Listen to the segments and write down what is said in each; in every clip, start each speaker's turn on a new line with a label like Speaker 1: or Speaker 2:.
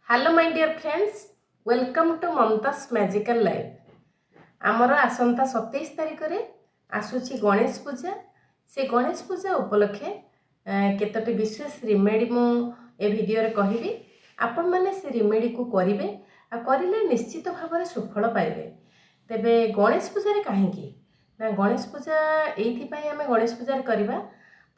Speaker 1: Hello my dear friends, welcome to Mamta's magical life. आमर आसंता 27 तारिख रे आसुची गणेश पूजा। से गणेश पूजा उपलक्षे केतोटी विशेष रिमेडी मु ए वीडियो रे कहिबी। आपण माने से रिमेडी को करिवे आ करिले निश्चित भाव में सुफल पाइबे। तेबे गणेश पूजा रे काहेकि ना गणेश पूजा एइथि पई आमे गणेश पूजा रे करबा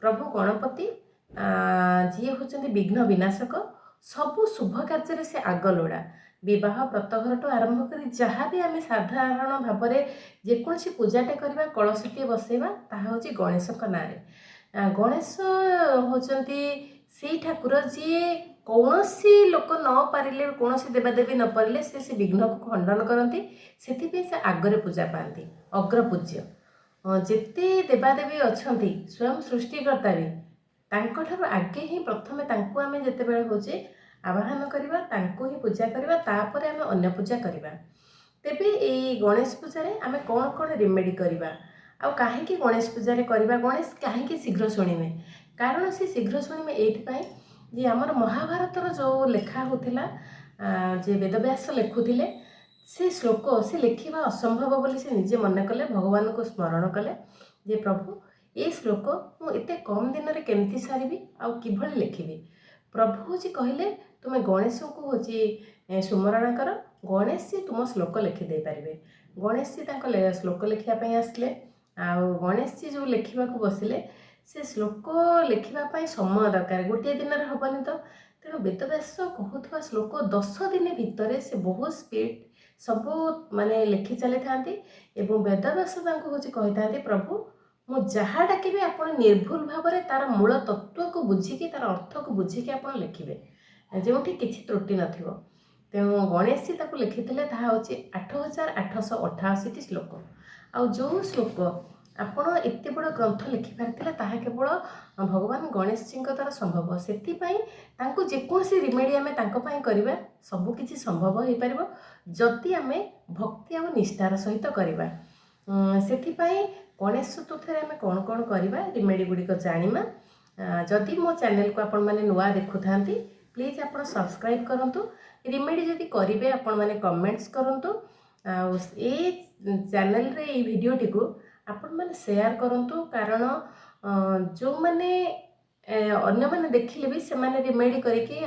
Speaker 1: प्रभु गणपति जी होचंदी विघ्न विनाशक। सबु शुभ कार्य से आग लोड़ा विवाह व्रतघर ठू आरंभ कर जहाँ भी आम साधारण भाव में जेकोसी पूजाटे करवा कलशटे बसैवा ताहा होची गणेश ना। गणेश होचंती से ठाकुर जी कौनसी लोक न पारिले कौनसी देवादेवी न पारिले से विघ्न को खंडन करती से आगरे पूजा पाती अग्र पूज्य। जेते देवादेवी अच्छी स्वयं सृष्टिकर्ता भी तांकठारु आगे ही प्रथमे तांको आमे जेतेबेले होचे आवाहन करिबा तांको ही पूजा करिबा तापर आमे अन्य पूजा करिबा। तेबे एई गणेश पूजा रे आमे कोन कोन रिमेडी करिबा आ काहेकि गणेश पूजा रे करिबा गणेश काहेकि शीघ्र शुणिमे कारण से शीघ्र शुणिमे एइथि पई जे हमर महाभारतर जो लेखा होथिला जे वेदव्यास लेखुथिले से श्लोक से लिखिबा असंभव बोली से निजे मन कले भगवान को स्मरण कले जे प्रभु ये श्लोक मुझे कम दिन में केमती सारी आउ कि लिखिबी। प्रभु जी कहले तुम्हें गणेश को हूँ सुमरण कर गणेश जी तुम श्लोक लिखिदे पारे। गणेश जी श्लोक लिखापी आसले आउ गणेश जी जो लिखा बसिले से श्लोक लिखापी समय दरकार गोटे दिन में हेनी तो तेणु वेदव्यास कहूवा श्लोक 10 दिन भितर से बहुत स्पीड सबू माने लिखि चली था। वेदव्यास हूँ कही था प्रभु मु जहाँ डाकिबे आपण निर्भुल भाव में तार मूल तत्व को बुझिकी तार अर्थ को बुझिकी आपण लिखिबे जोठी किछि त्रुटि नथिबो। तेणु गणेश जी ताको लिखिथिले ताहा होछि 8888 श्लोक। आ जो श्लोक आपण एते बड़ ग्रंथ लिखि पारथिले ताहा केवल भगवान गणेश जी द्वारा संभव। सेति पई तांको जेकोसी रिमेडी आमे तांको पई करिबा सब किछि संभव होई परिबो जदि आमे भक्ति आ निष्ठार सहित करिबा। सेति पई गणेश चतुर्थी आम कौन कौन करवा रिमेडी गुड़िक जाना। जदि मो चैनल को आपण मैंने नुआ देखु था प्लीज आप सब्सक्राइब करूँ। रिमेडी जदि करेंगे आपण मैंने कमेंट्स करूँ। चैनल रे ये वीडियोटी को आपण मैंने शेयर करूँ कारण जो मैंने अन्य मैंने देखिले भी से मैंने रिमेडी करके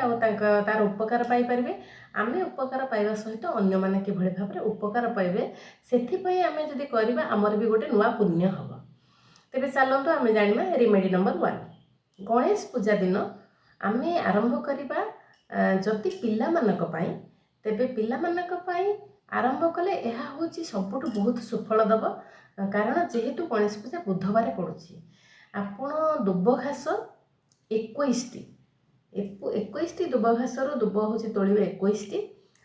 Speaker 1: तार उपकार पाई परिबे। आमे उपकार पाइबा सहित अन्य माने कि भले भाबरे उपकार पाइबे सेथिपई आमे जदि करबा हमर भी गोटे नुआ पुण्य हबो। तेबे चलंतु आमे जानिबा रिमेडी नंबर 1। गणेश पूजा दिन आमे आरंभ करिबा जति पिला मानक पई तेबे पिला मानक पई आरंभ कले एहा होची सबुठु बहुत सुफल दब कारण जेहेतु गणेश पूजा बुधवार पड़ुची आपण दुब घास 21 दुब घास दुब हूँ तोड़े 21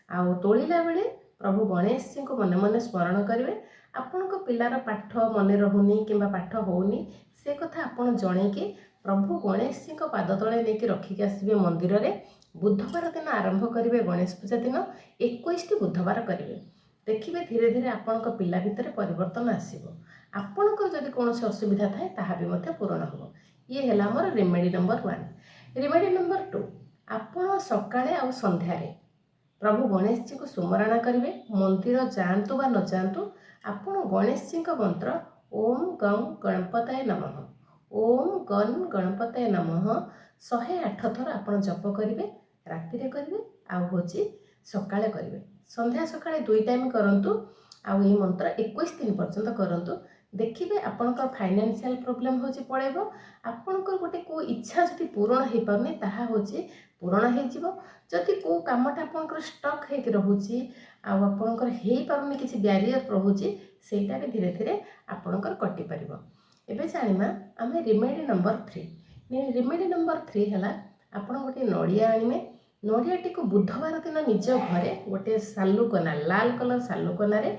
Speaker 1: आउ तोड़ा बेले प्रभु गणेश जी को मन मन स्मरण करेंगे। आपण पिलार पाठ मन रहुनी कि पाठ होनी से कथा आपण जनईकि प्रभु गणेश जी को पाद तले नहीं रखिक आसबे मंदिर रे। बुधवार दिन आरंभ करेंगे गणेश पूजा दिन 21 बुधवार करेंगे देखिए धीरे धीरे आपण पिला भितर परिवर्तन आसो। आपणकर जदि कौन असुविधा थाए ताहा भी मध्य पूरण हो। ये है आमर रिमेडी नंबर 1। रिमेडी नंबर 2 आपण सकाळे आ संध्यारे प्रभु गणेश जी को सुमरण करेंगे। मंदिर जातु बा न जातु आपण गणेश जी का मंत्र ओम गं गणपतये नमः ओम गण गणपतये नमः 108 थर आपण जप करेंगे। राति करेंगे आउ सकाळे करेंगे संध्या सकाळे 2 टाइम करंतु आउ ये मंत्र 21 दिन पर्यंत करंतु। देखिए आपणकर फाइनेंशियल प्रोब्लेम होची पळेबो। आपणकर गोटे को इच्छा जदि पूरण हो पारनी ताहा होची पूरण हो जिवो। जदि को कामटा आपणकर स्टक हेकि रहुची आपणकर हे पारुनी किछि बैरियर रहुची सेटा भी धीरे धीरे आपणकर कटि परिबो। एबे जानिमा आमे रिमेडी नंबर 3। रिमेडी नंबर 3 हला आपण गोटे नड़िया आनिमे। नड़ियाटी को बुधवार दिन निज घरे गोटे सालुकना लाल कलर सालुकना रे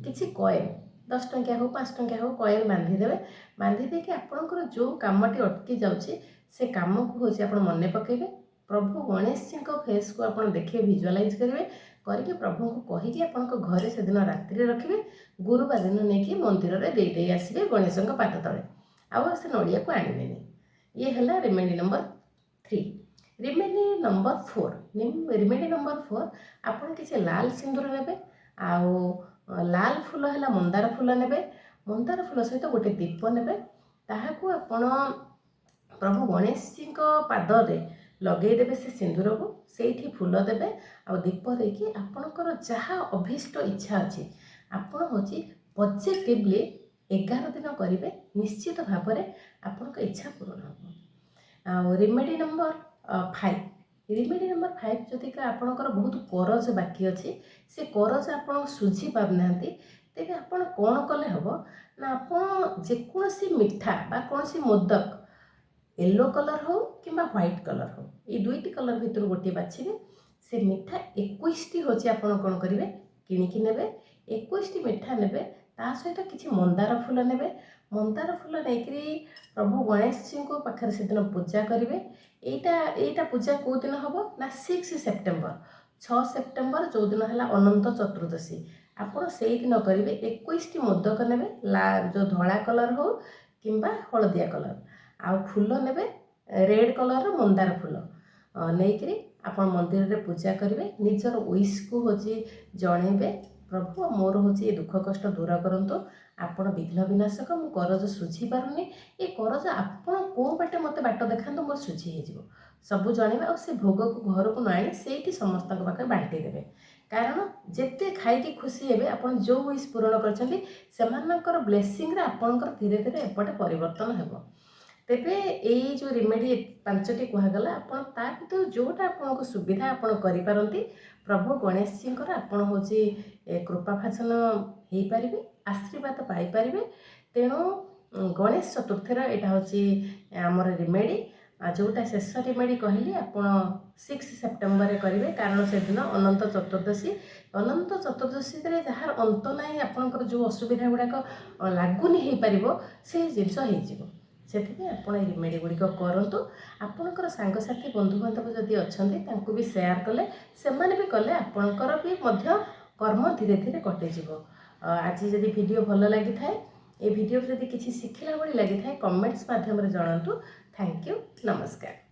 Speaker 1: किछि कॉइन 10 टंकिया हो 5 टंकिया हो कॉइन बांधिदेवे। बांधिदे कि आपणकर जो कामटी अटकी जाउची से काम को होची आपण मने पकेबे। प्रभु गणेश जी को फेस को आपण देखिए विजुअलाइज करेंगे करके प्रभु को कहीकि आपण घरे से दिन रात्रि रखिए। गुरुवार दिन नहीं मंदिर में दे आसबे गणेश पाद तले आउ से नड़िया को आनबेनि। ये है रिमेडी नंबर 3। ରେମେଡି ନମ୍बर 4 ରେମେଡି ନମ୍बर 4 ଆପଣ କିଛି ଲାଲ ସିନ୍ଦୁର ନେବେ ଆଉ ଲାଲ ଫୁଲ ହେଲା ମନ୍ଦାର ଫୁଲ ନେବେ ମନ୍ଦାର ଫୁଲ ସହିତ ଗୋଟେ ଦୀପ ନେବେ ତାହାକୁ ଆପଣ ପ୍ରଭୁ ଗଣେଶଜୀଙ୍କ ପାଦରେ ଲଗେଇଦେବେ ସେ ସିନ୍ଦୁରକୁ ସେଇଠି ଫୁଲ ଦେବେ ଆଉ ଦୀପ ଦେଇକି ଆପଣଙ୍କର ଯାହା ଅଭୀଷ୍ଟ ଇଚ୍ଛା ଅଛି ଆପଣ ହେଉଛି ପଜିଟିଭଲି 11 ଦିନ କରିବେ ନିଶ୍ଚିତ ଭାବରେ ଆପଣଙ୍କ ଇଚ୍ଛା ପୂରଣ ହେବ। ଆଉ ରେମେଡି ନମ୍बर 5 ରେମେଡି ନମ୍बर 5 ଯଦି ଆପଣଙ୍କର ବହୁତ କରଜ ବାକି ଅଛି ସେ କରଜ ଆପଣ ସୁଝି ପାରୁନାହାନ୍ତି ତେବେ ଆପଣ କ'ଣ କଲେ ହେବ ନା ଆପଣ ଯେକୌଣସି ମିଠା ବା କୌଣସି ମୋଦକ येलो कलर हो कि व्हाइट कलर हो ये दुईटी कलर भितर गोटे बाछिबे से मिठा 21टी होची आपण कोन करिवे किनिकी नेबे 21टी मिठा नेबे ता सहित किछि मंदार फूल नेबे मंदार फूल नेकरी प्रभु गणेश जी को पाखर से दिन पूजा करिवे एटा पूजा को दिन हबो ना 6 सेप्टेम्बर 6 सेप्टेम्बर जो दिन हला अनंत चतुर्दशी आपण सेई दिन करिवे 21टी मोदक नेबे जो धला कलर हो किंबा हलदिया कलर आउ फूल नेबे रेड कलर मंदार फूल नहीं आप मंदिर रे पूजा करेंगे निजर विश को होची जणेबे प्रभु मोर होची दुख कष्ट दूर करंतु आपण विघ्न विनाशक मु करज सुझी पारुनी ये करज आपण को बाटे मते बाट देखांतु मोर सुझी हे जिवो सबु जणेबे और से भोग को घर को नाणी सेठी समस्त पाखे बांटी देबे कारण जेते खाइकी खुशी हेबे आपण जो विश पूर्ण करछंती सेमानकर ब्लेसिंग रे आपणकर धीरे धीरे एपटे परिवर्तन हेबो। तेबे यही जो रेमेडी 5टी कहगला आपन ता भीतर जोटा आपनको सुविधा आपन करि पारंती प्रभु गणेश जी आपन होची कृपा भाषण हो पारे आशीर्वाद पाई पारे तेणु गणेश चतुर्थीर यहाँ होची आमर रेमेडी जोटा शेष रेमेडी कहली आपन 6 सेप्टेम्बर करेंगे कारण से दिन अनंत चतुर्दशी जहाँ अंत ना आपंकर जो असुविधा गुड़ाक लगुनि हो पार से जिनस हो से आप रेमेडी गुड़िक करूँ आपणकर सांगसाथी बंधुबांधव जदि अच्छा भी सेयार कले से भी कले आपणकर भी कर्म धीरे धीरे कटिज। आज जदि वीडियो भल लगी थाए ये वीडियो जदि किसी शिखला भाई लगी थाए कमेंट्स माध्यम जानतु। थैंक यू नमस्कार।